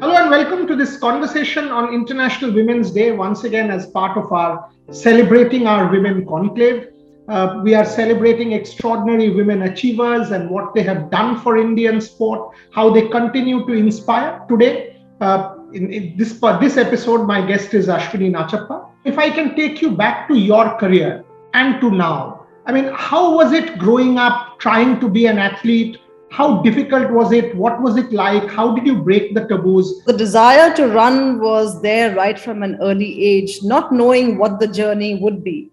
Hello and welcome to this conversation on International Women's Day, once again as part of our Celebrating Our Women Conclave. We are celebrating extraordinary women achievers and what they have done for Indian sport, how they continue to inspire. Today, in this episode, my guest is Ashwini Nachappa. If I can take you back to your career and to now, I mean, how was it growing up, trying to be an athlete? How difficult was it? What was it like? How did you break the taboos? The desire to run was there right from an early age, not knowing what the journey would be.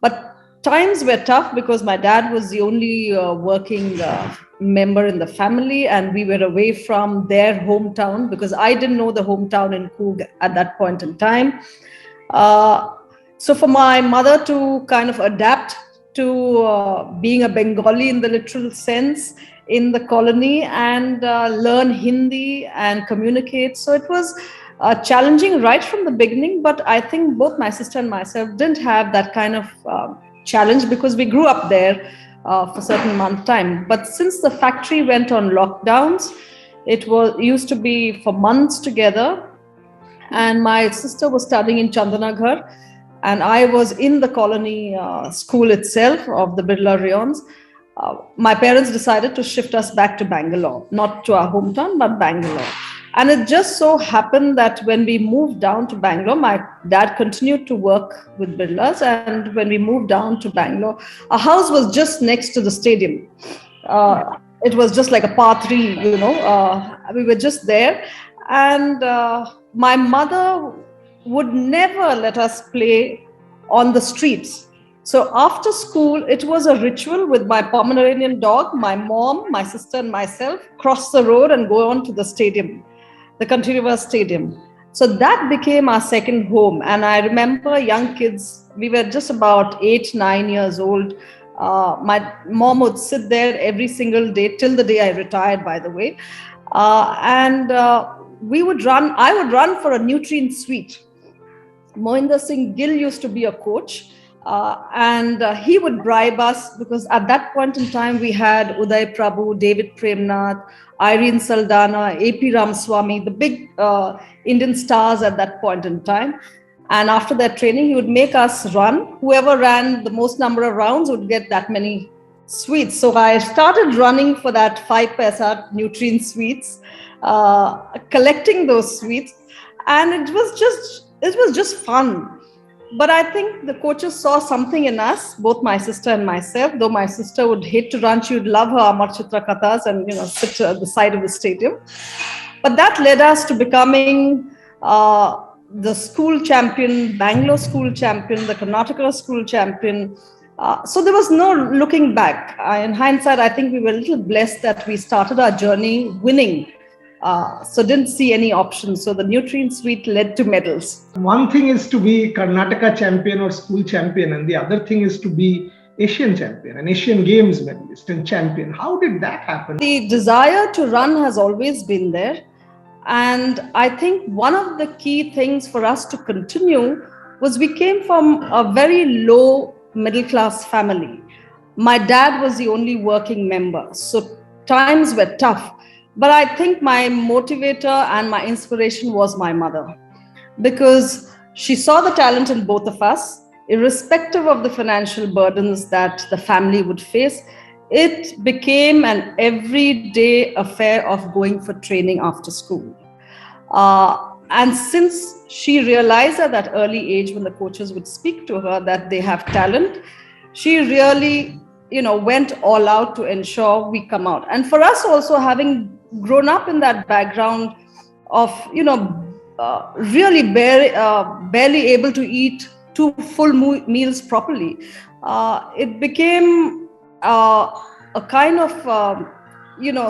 But times were tough because my dad was the only working member in the family, and we were away from their hometown because I didn't know the hometown in Coorg at that point in time. So for my mother to kind of adapt to being a Bengali in the literal sense in the colony and learn Hindi and communicate. So it was challenging right from the beginning, but I think both my sister and myself didn't have that kind of challenge because we grew up there for a certain amount of time. But since the factory went on lockdowns, it used to be for months together, and my sister was studying in Chandanaghar, and I was in the colony school itself of the Birla Rayons. My parents decided to shift us back to Bangalore, not to our hometown, but Bangalore. And it just so happened that when we moved down to Bangalore, my dad continued to work with Birlas. And when we moved down to Bangalore, our house was just next to the stadium. It was just like a par three, we were just there. And my mother would never let us play on the streets. So after school, it was a ritual with my Pomeranian dog, my mom, my sister, and myself, cross the road and go on to the stadium, the Country River Stadium. So that became our second home. And I remember young kids, we were just about 8, 9 years old. My mom would sit there every single day, till the day I retired, by the way. We would run, I would run for a nutrient sweet. Mohinder Singh Gill used to be a coach. And he would bribe us because at that point in time we had Uday Prabhu, David Premnath, Irene Saldana, A.P. Ramaswamy, the big Indian stars at that point in time. And after that training, he would make us run. Whoever ran the most number of rounds would get that many sweets. So I started running for that 5 paisa nutrient sweets, collecting those sweets, and it was just fun. But I think the coaches saw something in us, both my sister and myself. Though my sister would hate to run, she would love her Amar Chitra Kathas and sit at the side of the stadium. But that led us to becoming the school champion, Bangalore school champion, the Karnataka school champion. So there was no looking back. In hindsight, I think we were a little blessed that we started our journey winning. So didn't see any options. So the nutrient sweet led to medals. One thing is to be Karnataka champion or school champion, and the other thing is to be Asian champion, an Asian Games medalist and champion. How did that happen? The desire to run has always been there. And I think one of the key things for us to continue was we came from a very low middle class family. My dad was the only working member. So times were tough. But I think my motivator and my inspiration was my mother, because she saw the talent in both of us, irrespective of the financial burdens that the family would face. It became an everyday affair of going for training after school. And since she realized at that early age, when the coaches would speak to her that they have talent, she really went all out to ensure we come out. And for us also, having grown up in that background of, really barely able to eat 2 full meals properly, it became a kind of,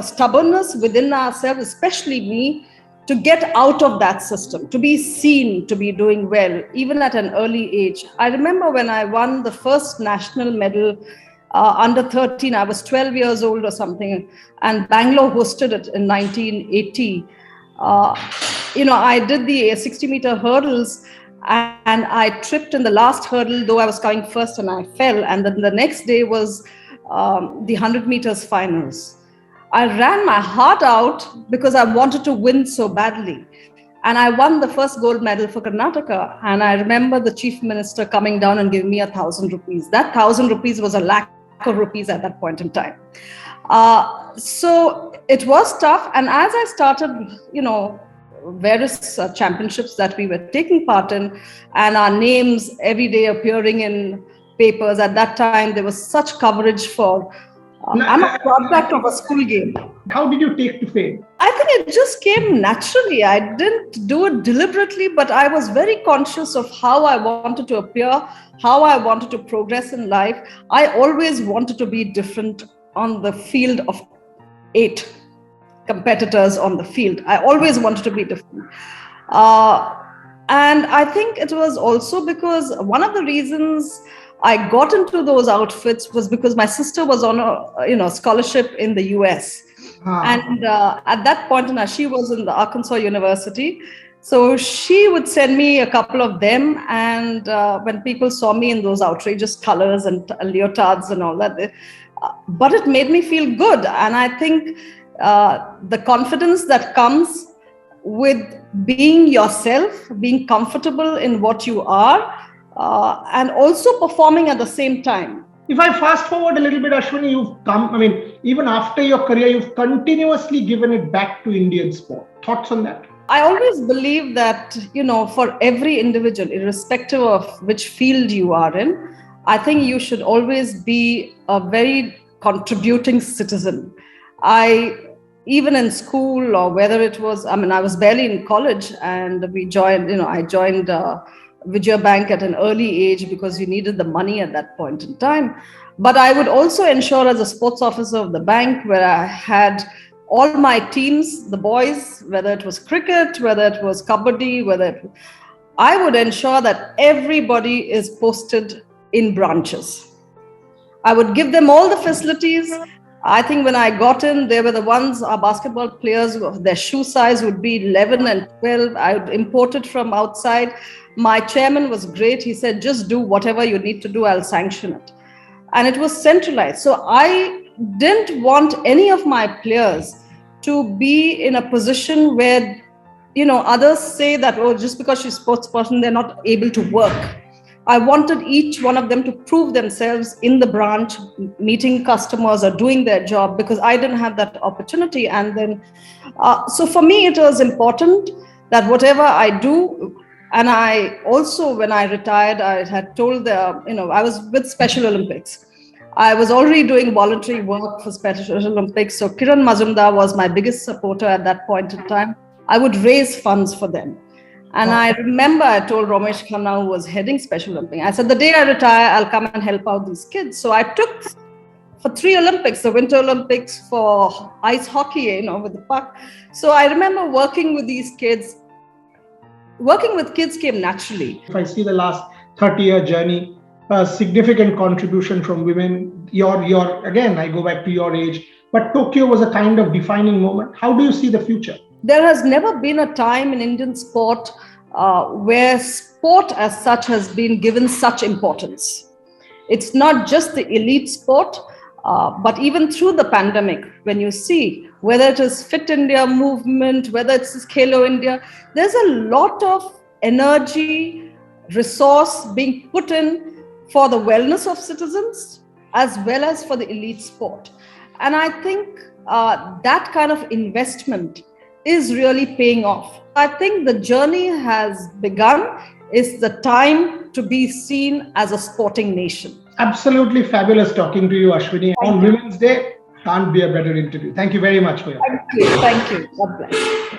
stubbornness within ourselves, especially me, to get out of that system, to be seen to be doing well, even at an early age. I remember when I won the first national medal under 13, I was 12 years old or something, and Bangalore hosted it in 1980. I did the 60-meter hurdles, and I tripped in the last hurdle, though I was coming first, and I fell. And then the next day was the 100 meters finals. I ran my heart out because I wanted to win so badly. And I won the first gold medal for Karnataka. And I remember the chief minister coming down and giving me 1,000 rupees. That 1,000 rupees was a lakh of rupees at that point in time. So it was tough. And as I started, various championships that we were taking part in, and our names every day appearing in papers. At that time, there was such coverage for. I'm a product of a school game. How did you take to fame? I think it just came naturally. I didn't do it deliberately, but I was very conscious of how I wanted to appear, how I wanted to progress in life. I always wanted to be different on the field of 8 competitors on the field. I always wanted to be different. And I think it was also because one of the reasons I got into those outfits was because my sister was on a scholarship in the US. And at that point, she was in the Arkansas University. So she would send me a couple of them. And when people saw me in those outrageous colors and leotards and all that, but it made me feel good. And I think the confidence that comes with being yourself, being comfortable in what you are, and also performing at the same time. If I fast forward a little bit, Ashwini, even after your career, you've continuously given it back to Indian sport. Thoughts on that? I always believe that, for every individual, irrespective of which field you are in, I think you should always be a very contributing citizen. Even in school, or whether it was, I was barely in college, and I joined Vijaya Bank at an early age because we needed the money at that point in time. But I would also ensure, as a sports officer of the bank, where I had all my teams, the boys, whether it was cricket, whether it was kabaddi, I would ensure that everybody is posted in branches. I would give them all the facilities. I think when I got in, they were the ones, our basketball players, their shoe size would be 11 and 12. I would import it from outside. My chairman was great. He said, just do whatever you need to do, I'll sanction it. And it was centralized. So I didn't want any of my players to be in a position where, others say that, just because she's a sports person, they're not able to work. I wanted each one of them to prove themselves in the branch, meeting customers or doing their job, because I didn't have that opportunity. And then, so for me, it was important that whatever I do, and I also, when I retired, I had told I was with Special Olympics. I was already doing voluntary work for Special Olympics. So Kiran Mazumdar was my biggest supporter at that point in time. I would raise funds for them. And I remember I told Ramesh Khanna, who was heading Special Olympics, I said, the day I retire, I'll come and help out these kids. So I took for 3 Olympics, the Winter Olympics for ice hockey, with the puck. So I remember working with these kids. Working with kids came naturally. If I see the last 30-year journey, a significant contribution from women, again, I go back to your age, but Tokyo was a kind of defining moment. How do you see the future? There has never been a time in Indian sport where sport as such has been given such importance. It's not just the elite sport, but even through the pandemic, when you see whether it is Fit India movement, whether it's Khelo India, there's a lot of energy, resource being put in for the wellness of citizens as well as for the elite sport. And I think that kind of investment is really paying off. I think the journey has begun. It's the time to be seen as a sporting nation. Absolutely fabulous talking to you, Ashwini. On Women's Day, can't be a better interview. Thank you very much for your time. Thank you. God bless.